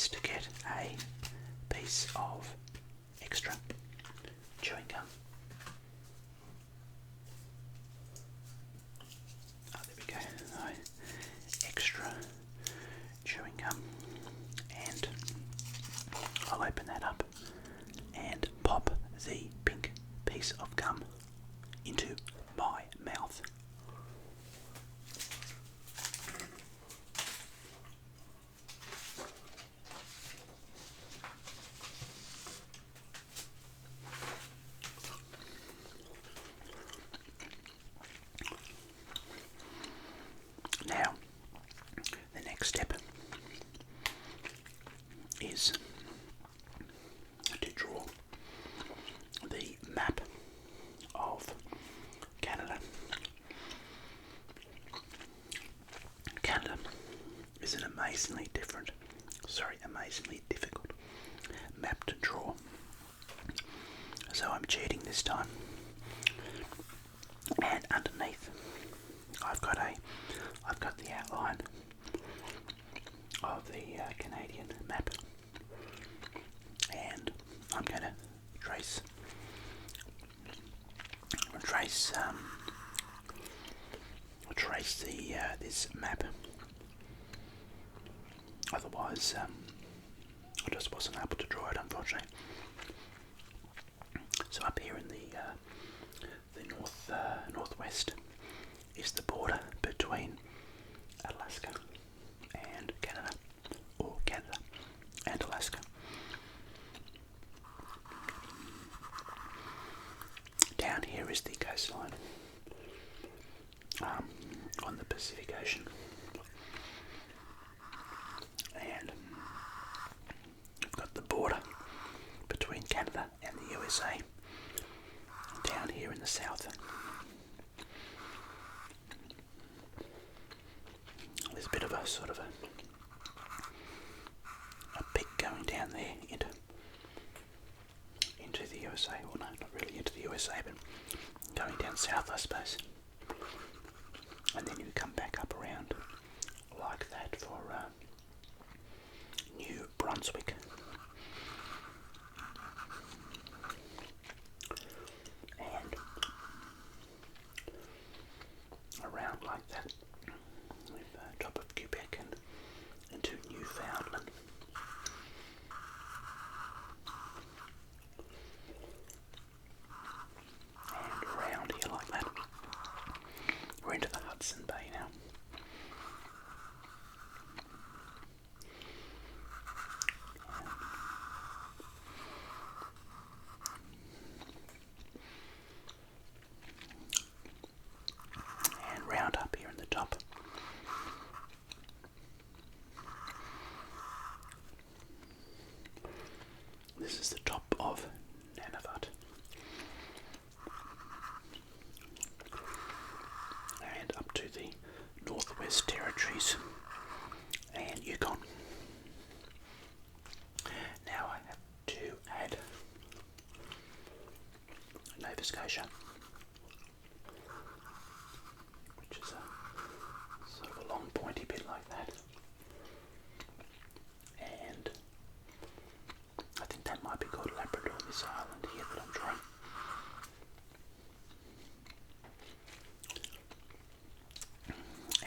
is to get a piece of extra chewing gum. Oh, there we go. Extra chewing gum, and I'll open that up and pop the pink piece of gum into my mouth. Now, the next step is to draw the map of Canada. Canada is an amazingly difficult map to draw. So I'm cheating this time. And underneath, I've got the outline of the Canadian map, and I'm going to trace this map. Otherwise, I just wasn't able to draw it, unfortunately. So up here in the northwest is the border between Alaska and Canada, or Canada and Alaska. Down here is the coastline on the Pacific Ocean, and we've got the border between Canada and the USA down here in the south. There's a bit of a sort of a peak going down there into the USA. Well, no, not really into the USA, but going down south, I suppose. And then you come back up around like that for New Brunswick. And around like that with top of Quebec and into Newfoundland. And around here like that. We're into the Hudson Bay now. And round up here in the top. This is the top of Nunavut. And up to the Northwest Territories and Yukon. Now I have to add Nova Scotia, which is a sort of a long pointy bit like that. And I think that might be called Labrador, this island here that I'm drawing.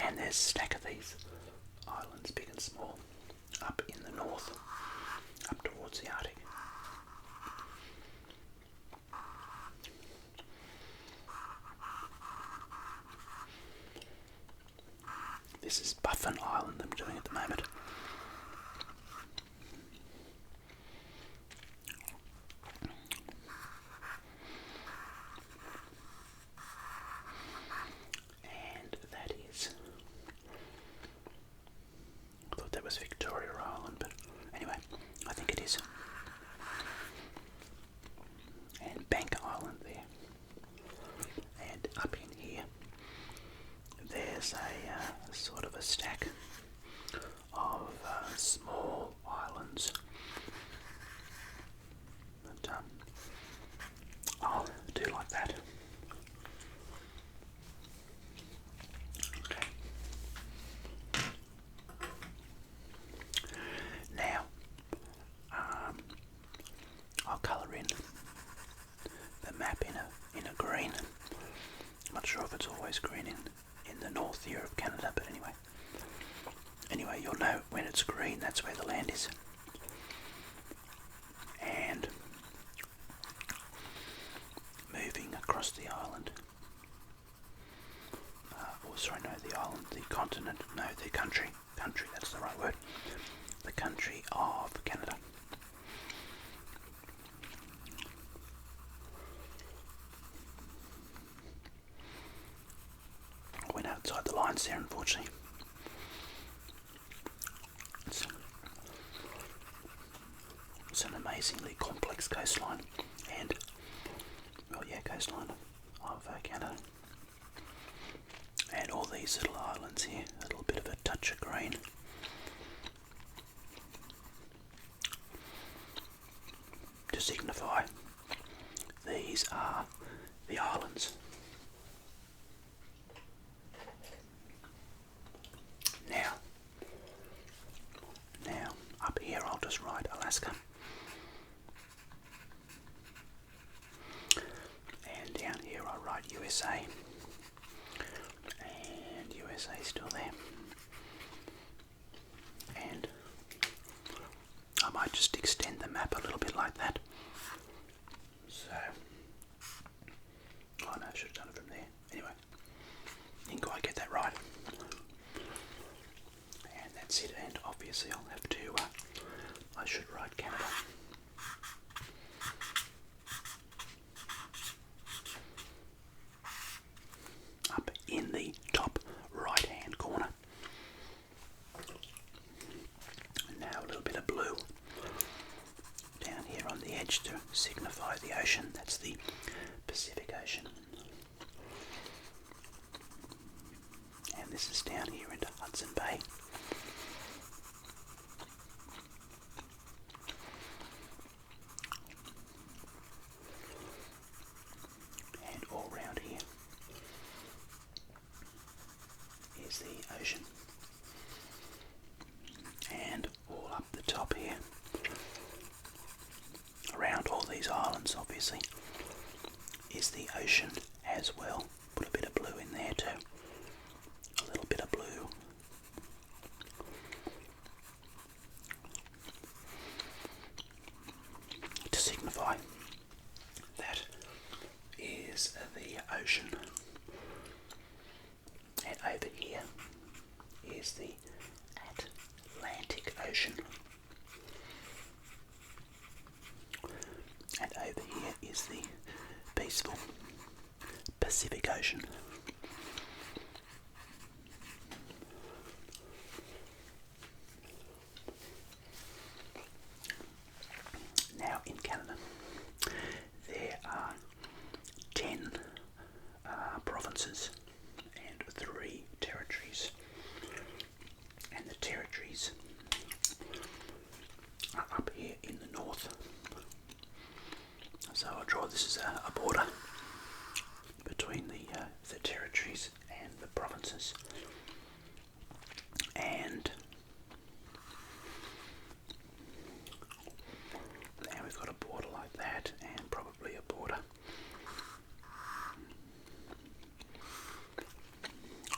And there's a stack of these islands, big and small, up in the north, up towards the Arctic. This is Buffin Island I'm doing at the moment. And that is, I thought that was Victoria Island, but anyway, I think it is. And Bank Island there. And up in here, there's a sort of a stack of in the map in a green. I'm not sure if it's always green in the north here of Canada, but anyway, you'll know when it's green, that's where the land is. And moving across the island, the island, the continent, no, the country, that's the right word, the country of Canada. I went outside the lines there, unfortunately. It's an amazingly complex coastline, and, coastline of Canada. And all these little islands here, a little bit of a touch of green. To signify these are the islands. Now, up here I'll just write Alaska. And down here I'll write USA. And USA is still there. And I might just extend the map a little bit like that. So, oh no, I should have done it from there. Anyway, didn't quite get that right. And that's it, and obviously I'll have to, I should write Canada. Up in the top right hand corner. And now a little bit of blue down here on the edge to signify the ocean. That's the Pacific Ocean. And this is down here into Hudson Bay. And all round here is the ocean. And all up the top here, around all these islands obviously, is the ocean as well. Put a bit of blue in there too. A little bit of blue. To signify that is the ocean. And over here is the Atlantic Ocean. And over here is the peaceful Pacific Ocean. Now in Canada, there are 10 provinces and 3 territories. And the territories are up here in the north. So I'll draw this as a border between the territories and the provinces. And now we've got a border like that, and probably a border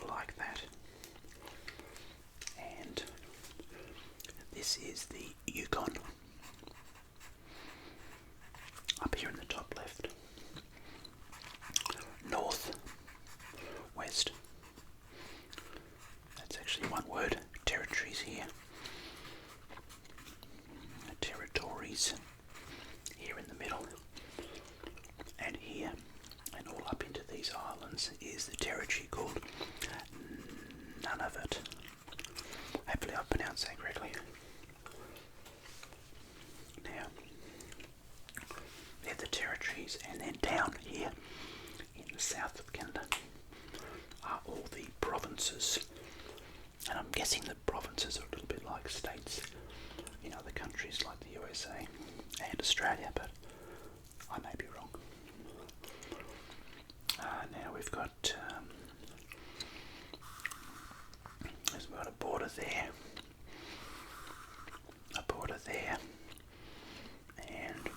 like that. And this is the Yukon. Up here in the top left. North, west. That's actually one word. Territories here. Territories here in the middle. And here, and all up into these islands, is the territory called Nunavut. Hopefully I pronounced that correctly. Now, they're the territories, and then down here in the south of Canada are all the provinces. And I'm guessing the provinces are a little bit like states in other countries like the USA and Australia, but I may be wrong. Now we've got a border there, a border there, and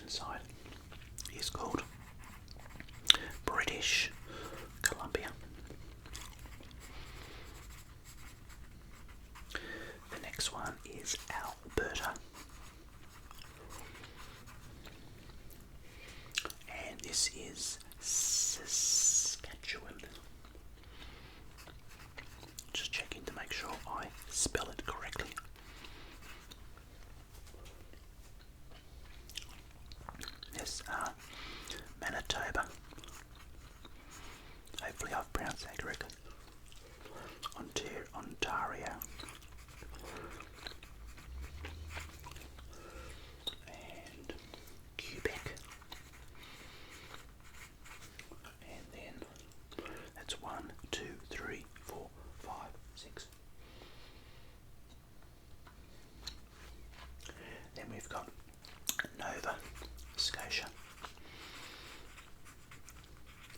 second side is called British Columbia. The next one is Alberta. And this is Saskatchewan. Just checking to make sure I spell it correctly. Yes, Manitoba. Hopefully I've pronounced that correctly. Ontario. And Quebec. And then that's 1, 2, 3, 4, 5, 6. Then we've got Nova Scotia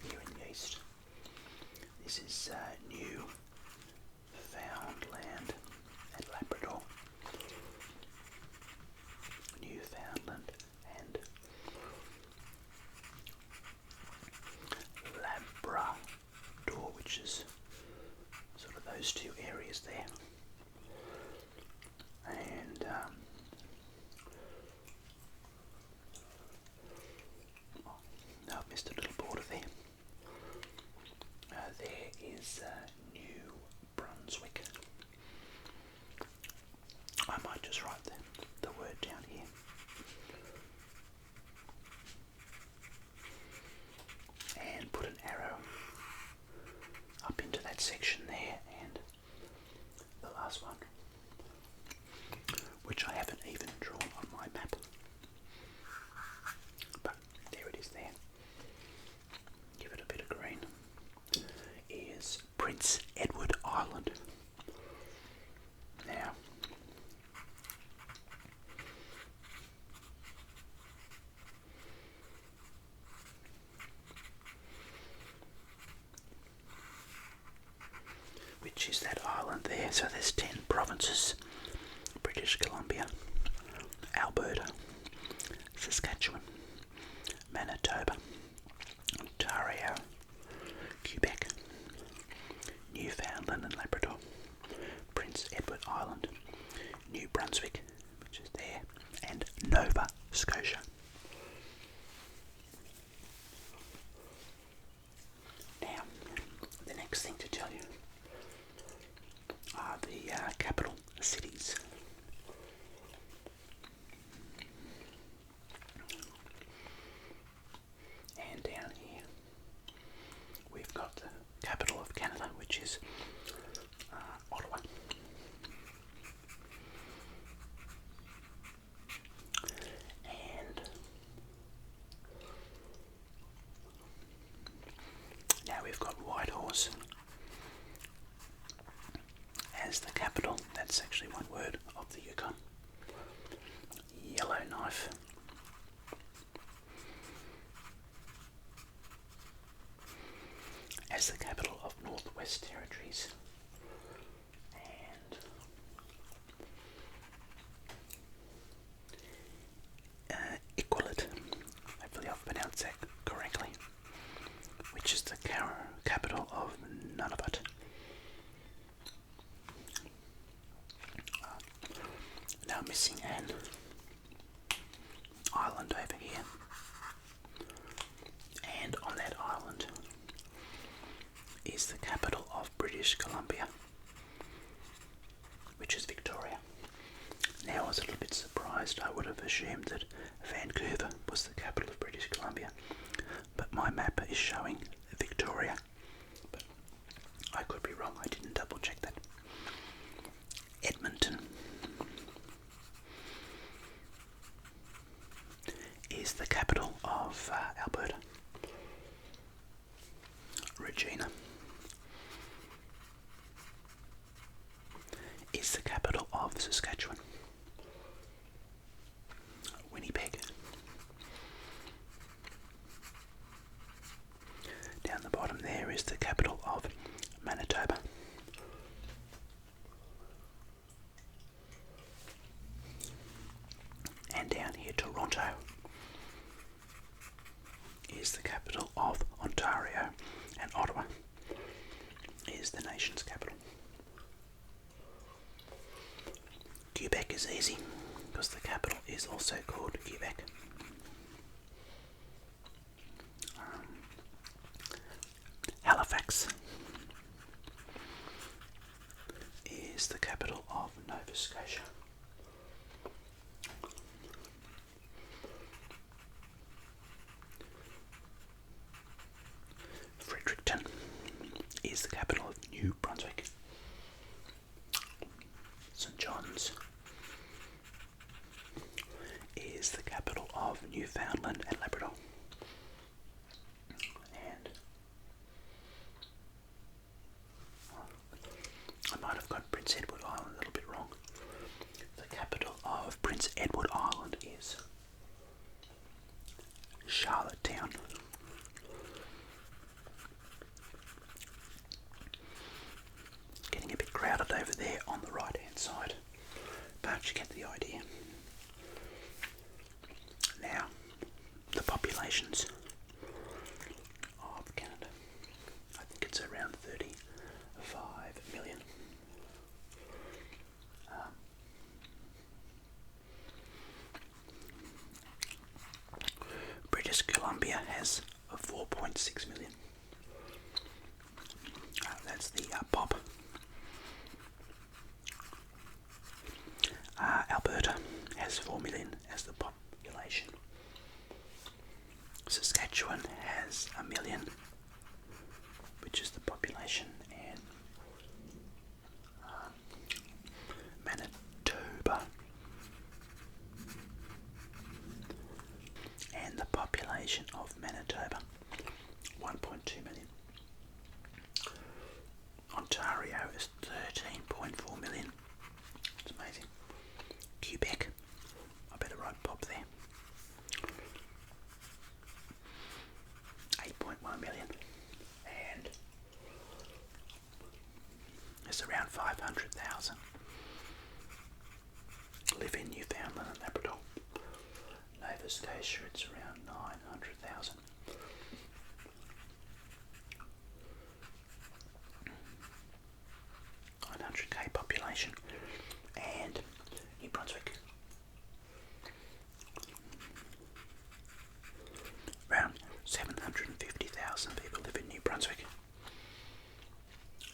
here in the east. This is Newfoundland and Labrador. Newfoundland and Labrador, which is sort of those two areas there. And no, I've missed a little border there. There is New Brunswick. I might just write the word down here. And put an arrow up into that section there, and the last one, which I haven't even drawn on my map, but there it is there. Give it a bit of green. Is Prince Edward Island. Now, which is that island there? So there's 10 provinces: British Columbia, Alberta, Saskatchewan, Manitoba, Ontario, Quebec, Newfoundland and Labrador, Prince Edward Island, New Brunswick, which is there, and Nova Scotia. Now, the next thing to tell you are the capital cities. And down here we've got the capital of Canada, which is Ottawa. And now we've got Whitehorse as the capital. That's actually one word, of the Yukon. Yellowknife. As the capital of Northwest Territories. And Iqaluit, hopefully I've pronounced that correctly, which is the capital of Nunavut. Now missing an island over here, and on that island is the capital of British Columbia, which is Victoria. Now I was a little bit surprised. I would have assumed that Vancouver was the capital of British Columbia, but my map is showing Victoria, but I could be wrong. I didn't double check that. Edmonton is the capital of Alberta. Regina is the capital of Saskatchewan. Winnipeg. Down the bottom there is the capital of Manitoba. And down here, Toronto is the capital of Ontario, and Ottawa is the nation's capital. Quebec is easy because the capital is also called Quebec. Halifax is the capital of Nova Scotia. Fredericton is the capital of New Brunswick. St. John's is the capital of Newfoundland and Labrador. And I might have got Prince Edward Island a little bit wrong. The capital of Prince Edward Island is Charlottetown. Getting a bit crowded over there on the right hand side, but you get the idea. Now, the populations of Canada, I think it's around 35 million. British Columbia has 4.6 million. That's the pop. Alberta has 4 million as the population. Saskatchewan has 1 million, which is the population, and Manitoba, and the population of Manitoba, 1.2 million. Ontario is 13.4 million. It's amazing. Quebec, I better write pop there. 8.1 million. And there's around 500,000 live in Newfoundland and Labrador. Nova Scotia, it's around 900,000. K population, and New Brunswick, around 750,000 people live in New Brunswick,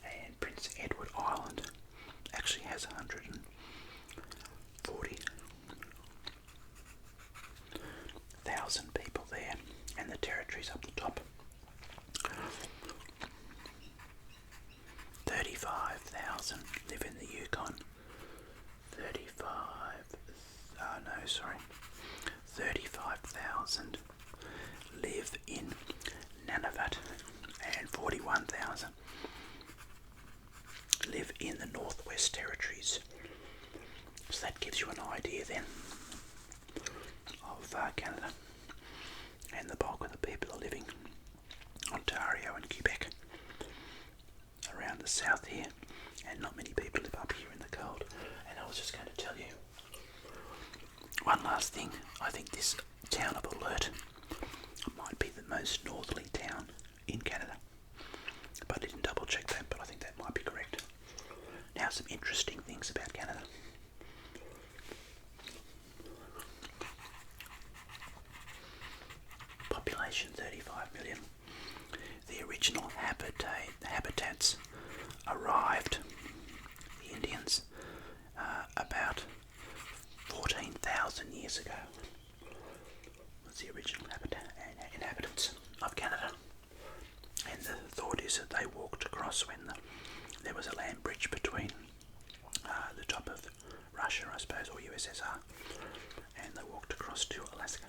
and Prince Edward Island actually has 140,000 people there, and the territories up the top. 35,000 live in the Yukon. 35,000 live in Nunavut, and 41,000 live in the Northwest Territories. So that gives you an idea then of Canada, and the bulk of the people are living Ontario and Quebec, around the south here, and not many people live up here in the cold. And I was just going to tell you one last thing. I think this town of Alert might be the most northerly town in Canada, but I didn't double check that, but I think that might be correct. Now, some interesting things about Canada. Population 35 million. The original habitats arrived, the Indians, about 14,000 years ago. Was the original inhabitants of Canada. And the thought is that they walked across when there was a land bridge between the top of Russia, I suppose, or USSR, and they walked across to Alaska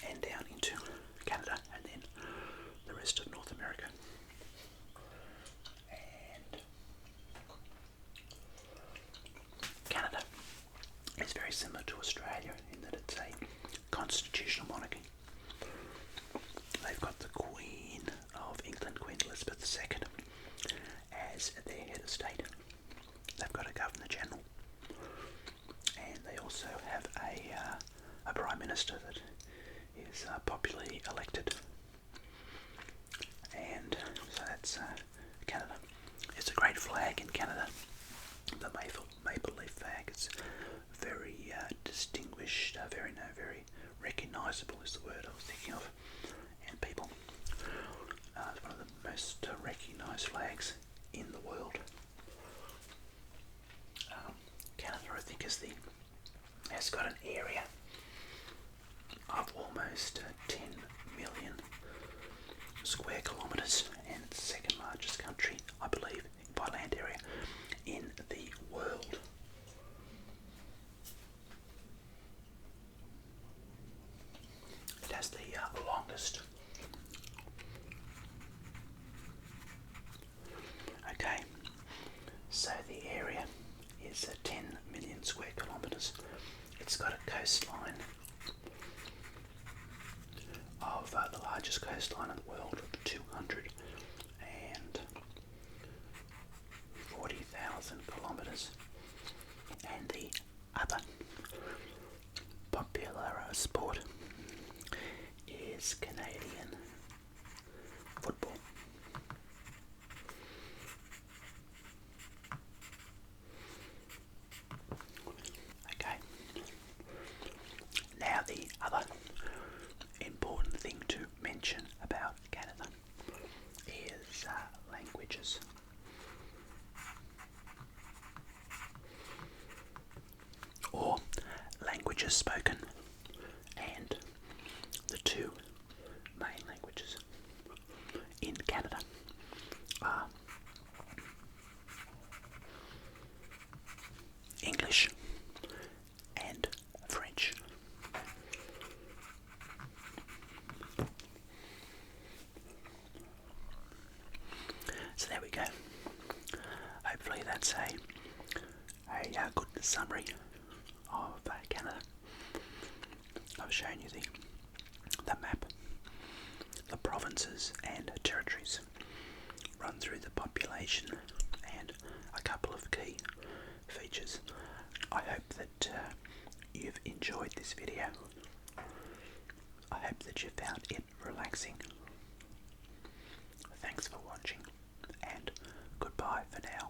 and down into Canada, and then the rest of North America. And Canada is very similar to Australia in that it's a constitutional monarchy. They've got the Queen of England, Queen Elizabeth II, as their head of state. They've got a Governor General, and they also have a Prime Minister that is popularly elected. And so that's Canada. It's a great flag in Canada. The maple leaf flag is very distinguished, very recognisable is the word I was thinking of. And people, it's one of the most recognised flags in the world. Canada, I think, has got an area of almost 10 million square kilometres, and it's the second largest country, I believe, by land area in the world. It has the longest. Okay, so the area is 10 million square kilometres. It's got a coastline of the largest coastline in the world of 240,000 kilometres. And the other popular sport is Canadian football. Okay. Now the other important thing to mention about Canada is languages. Or languages spoken, and the two main languages in Canada are English and French. So there we go. Hopefully that's a good summary of Canada. I've shown you the map, the provinces and territories, run through the population and a couple of key features. I hope that you've enjoyed this video. I hope that you found it relaxing. Thanks for watching, and goodbye for now.